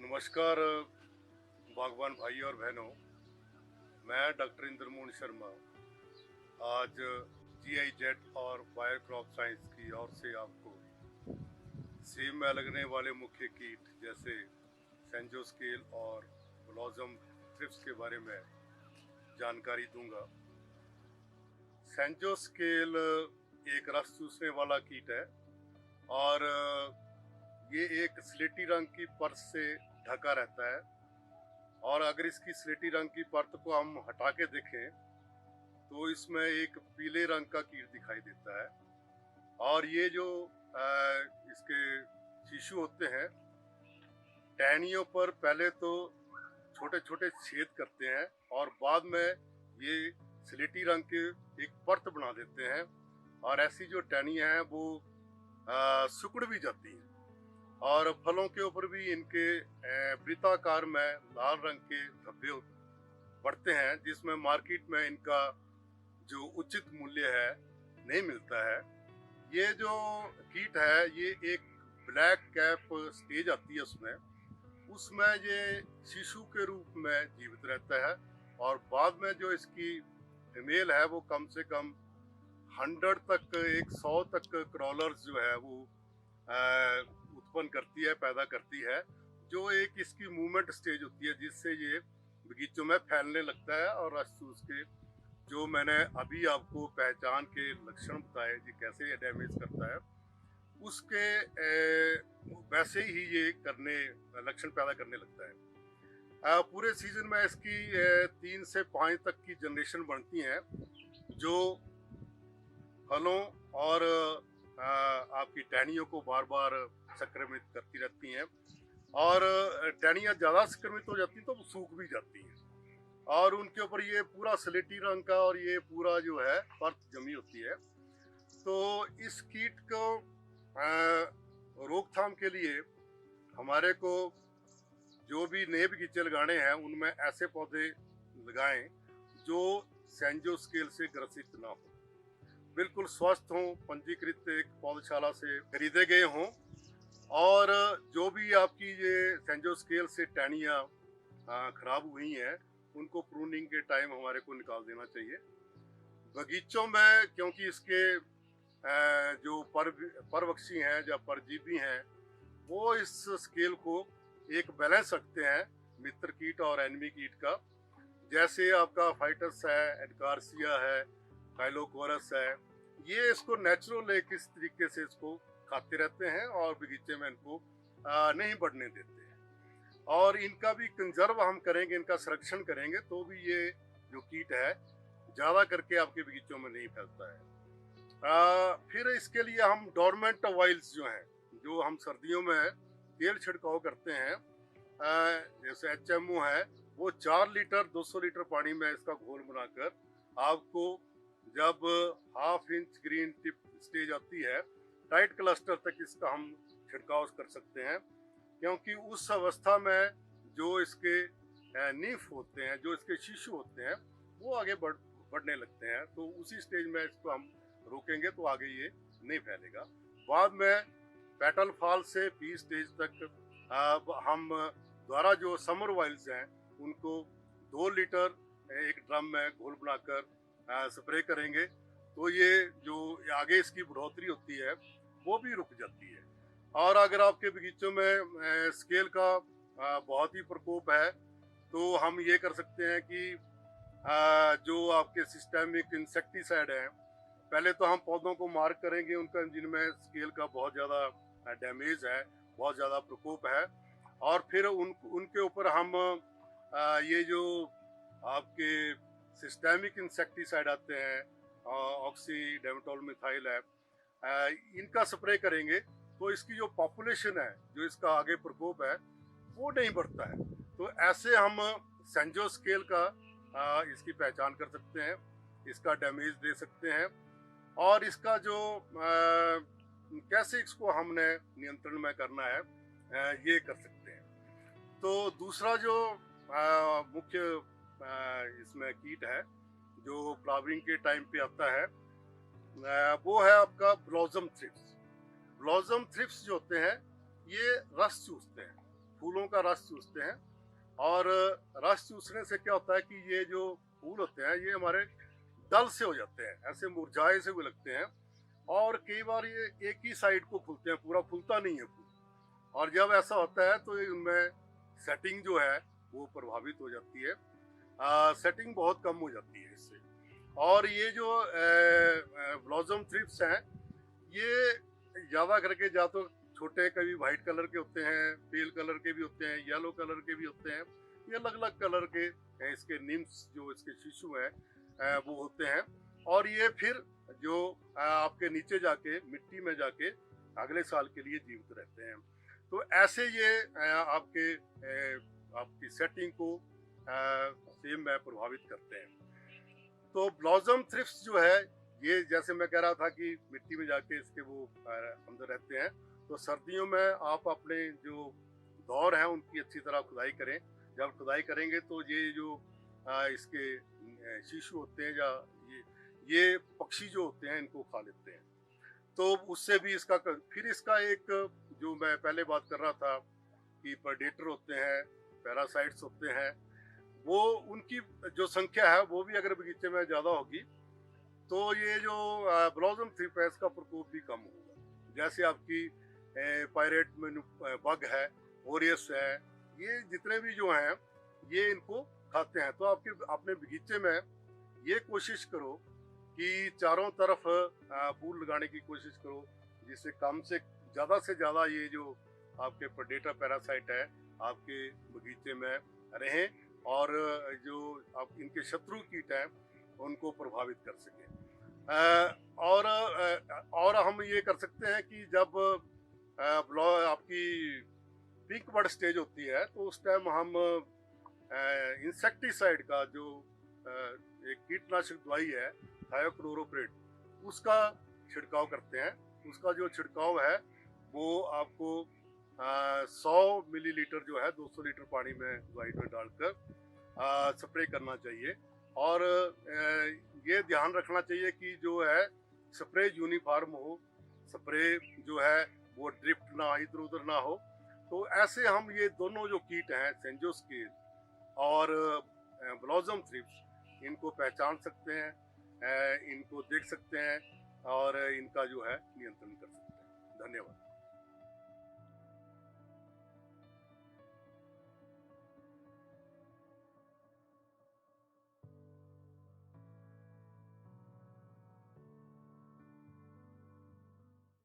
नमस्कार बागवान भाई और बहनों। मैं डॉक्टर इंद्रमोहन शर्मा आज GIZ और बायो क्रॉप साइंस की ओर से आपको सेब में लगने वाले मुख्य कीट जैसे सेंजोस्केल और ब्लॉसम थ्रिप्स के बारे में जानकारी दूंगा। सेंजोस्केल एक रस चूसने वाला कीट है और ये एक स्लेटी रंग की परत से ढका रहता है। और अगर इसकी स्लेटी रंग की परत को हम हटा के देखें तो इसमें एक पीले रंग का कीट दिखाई देता है। और ये जो इसके शिशु होते हैं, टहनियों पर पहले तो छोटे छोटे छेद करते हैं और बाद में ये स्लेटी रंग के एक परत बना देते हैं। और ऐसी जो टहनियाँ हैं वो सिकुड़ भी जाती हैं और फलों के ऊपर भी इनके वृत्ताकार में लाल रंग के धब्बे पड़ते हैं, जिसमें मार्केट में इनका जो उचित मूल्य है नहीं मिलता है। ये जो कीट है ये एक ब्लैक कैप स्टेज आती है, उसमें ये शिशु के रूप में जीवित रहता है और बाद में जो इसकी फीमेल है वो कम से कम 100 तक क्रॉलर्स जो है वो उत्पन्न करती है, पैदा करती है, जो एक इसकी मूवमेंट स्टेज होती है जिससे ये बगीचों में फैलने लगता है। और रस चूस के जो मैंने अभी आपको पहचान के लक्षण बताए जी कैसे ये डैमेज करता है, उसके वैसे ही ये लक्षण पैदा करने लगता है। पूरे सीजन में इसकी 3 से 5 तक की जनरेशन बनती हैं जो फलों और आपकी टहनियों को बार बार संक्रमित करती रहती हैं। और टहनियाँ ज़्यादा संक्रमित हो जाती हैं तो सूख भी जाती हैं और उनके ऊपर ये पूरा स्लेटी रंग का और ये पूरा जो है परत जमी होती है। तो इस कीट को रोकथाम के लिए हमारे को जो भी नए बगीचे लगाने हैं उनमें ऐसे पौधे लगाएं जो सेंजोस्केल से ग्रसित ना हो, बिल्कुल स्वस्थ हों, पंजीकृत एक पौधशाला से खरीदे गए हों। और जो भी आपकी ये सेंजोस्केल से टहनियाँ खराब हुई हैं उनको प्रूनिंग के टाइम हमारे को निकाल देना चाहिए। बगीचों में क्योंकि इसके जो परभक्षी हैं या परजीवी हैं वो इस स्केल को एक बैलेंस रखते हैं मित्र कीट और एनिमी कीट का। जैसे आपका फाइटस है, एडकार्सिया है, काइलोकोरस है, ये इसको नेचुरल एक इस तरीके से इसको खाते रहते हैं और बगीचे में इनको नहीं बढ़ने देते हैं। और इनका भी कंजर्व हम करेंगे, इनका संरक्षण करेंगे तो भी ये जो कीट है ज़्यादा करके आपके बगीचों में नहीं फैलता है। फिर इसके लिए हम डोरमेंट ऑयल्स जो हैं, जो हम सर्दियों में तेल छिड़काव करते हैं, जैसे HMO है, वो 4 लीटर 200 लीटर पानी में इसका घोल बनाकर आपको जब 1/2 इंच ग्रीन टिप स्टेज आती है टाइट क्लस्टर तक इसका हम छिड़काव कर सकते हैं। क्योंकि उस अवस्था में जो इसके नीफ होते हैं, जो इसके शिशु होते हैं, वो आगे बढ़ने लगते हैं, तो उसी स्टेज में इसको हम रोकेंगे तो आगे ये नहीं फैलेगा। बाद में पेटल फॉल से पी स्टेज तक हम द्वारा जो समर ऑयल्स हैं उनको 2 लीटर एक ड्रम में घोल बनाकर स्प्रे करेंगे तो ये जो आगे इसकी बढ़ोतरी होती है वो भी रुक जाती है। और अगर आपके बगीचों में स्केल का बहुत ही प्रकोप है तो हम ये कर सकते हैं कि जो आपके सिस्टेमिक इंसेक्टिसाइड हैं, पहले तो हम पौधों को मार्क करेंगे उनका जिनमें स्केल का बहुत ज़्यादा डैमेज है, बहुत ज़्यादा प्रकोप है, और फिर उनके ऊपर हम ये जो आपके सिस्टेमिक इंसेक्टिसाइड आते हैं, ऑक्सीडेमेटोल मिथाइल है, इनका स्प्रे करेंगे तो इसकी जो पॉपुलेशन है, जो इसका आगे प्रकोप है, वो नहीं बढ़ता है। तो ऐसे हम सेंजोस्केल का इसकी पहचान कर सकते हैं, इसका डैमेज दे सकते हैं और इसका जो कैसे इसको हमने नियंत्रण में करना है ये कर सकते हैं। तो दूसरा जो मुख्य इसमें कीट है जो फ्लावरिंग के टाइम पे आता है वो है आपका ब्लॉसम थ्रिप्स। ब्लॉसम थ्रिप्स जो होते हैं ये रस चूसते हैं फूलों का रस चूसते हैं, और रस चूसने से क्या होता है कि ये जो फूल होते हैं ये हमारे डल से हो जाते हैं, ऐसे मुरझाए से भी लगते हैं, और कई बार ये एक ही साइड को खुलते हैं, पूरा खुलता नहीं है फूल। और जब ऐसा होता है तो इनमें सेटिंग जो है वो प्रभावित हो जाती है, सेटिंग बहुत कम हो जाती है इससे। और ये जो ब्लॉसम थ्रिप्स हैं, ये ज़्यादा करके या तो छोटे कभी वाइट कलर के होते हैं, पेल कलर के भी होते हैं, येलो कलर के भी होते हैं, ये अलग अलग कलर के इसके निम्स जो इसके शिशु हैं वो होते हैं। और ये फिर जो आपके नीचे जाके मिट्टी में जाके अगले साल के लिए जीवित रहते हैं। तो ऐसे ये आपकी सेटिंग को सेम में प्रभावित करते हैं। तो ब्लॉसम थ्रिप्स जो है, ये जैसे मैं कह रहा था कि मिट्टी में जाके इसके वो अंदर रहते हैं, तो सर्दियों में आप अपने जो दौर हैं उनकी अच्छी तरह खुदाई करें। जब खुदाई करेंगे तो ये जो इसके शिशु होते हैं या ये पक्षी जो होते हैं इनको खा लेते हैं, तो उससे भी इसका फिर इसका एक जो मैं पहले बात कर रहा था कि प्रेडेटर होते हैं, पैरासाइट्स होते हैं, वो उनकी जो संख्या है वो भी अगर बगीचे में ज़्यादा होगी तो ये जो ब्लॉसम थ्रिप्स का प्रकोप भी कम होगा। जैसे आपकी पायरेट मेनू बग है, ओरियस है, ये जितने भी जो हैं ये इनको खाते हैं। तो आपके अपने बगीचे में ये कोशिश करो कि चारों तरफ फूल लगाने की कोशिश करो, जिससे कम से ज़्यादा ये जो आपके प्रेडेटर पैरासाइट है आपके बगीचे में रहें, और जो आप इनके शत्रु कीट हैं उनको प्रभावित कर सकें। और हम ये कर सकते हैं कि जब आपकी पिंक बड स्टेज होती है तो उस टाइम हम इंसेक्टिसाइड का जो एक कीटनाशक दवाई है थायोक्लोरोप्रिड, उसका छिड़काव करते हैं। उसका जो छिड़काव है वो आपको 100 मिलीलीटर जो है 200 लीटर पानी में दवाई में डालकर स्प्रे करना चाहिए। और ये ध्यान रखना चाहिए कि जो है स्प्रे यूनिफॉर्म हो, स्प्रे जो है वो ड्रिफ्ट ना इधर उधर ना हो। तो ऐसे हम ये दोनों जो कीट हैं सेंजोस्केल और ब्लॉसम थ्रिप्स, इनको पहचान सकते हैं, इनको देख सकते हैं और इनका जो है नियंत्रण कर सकते हैं। धन्यवाद।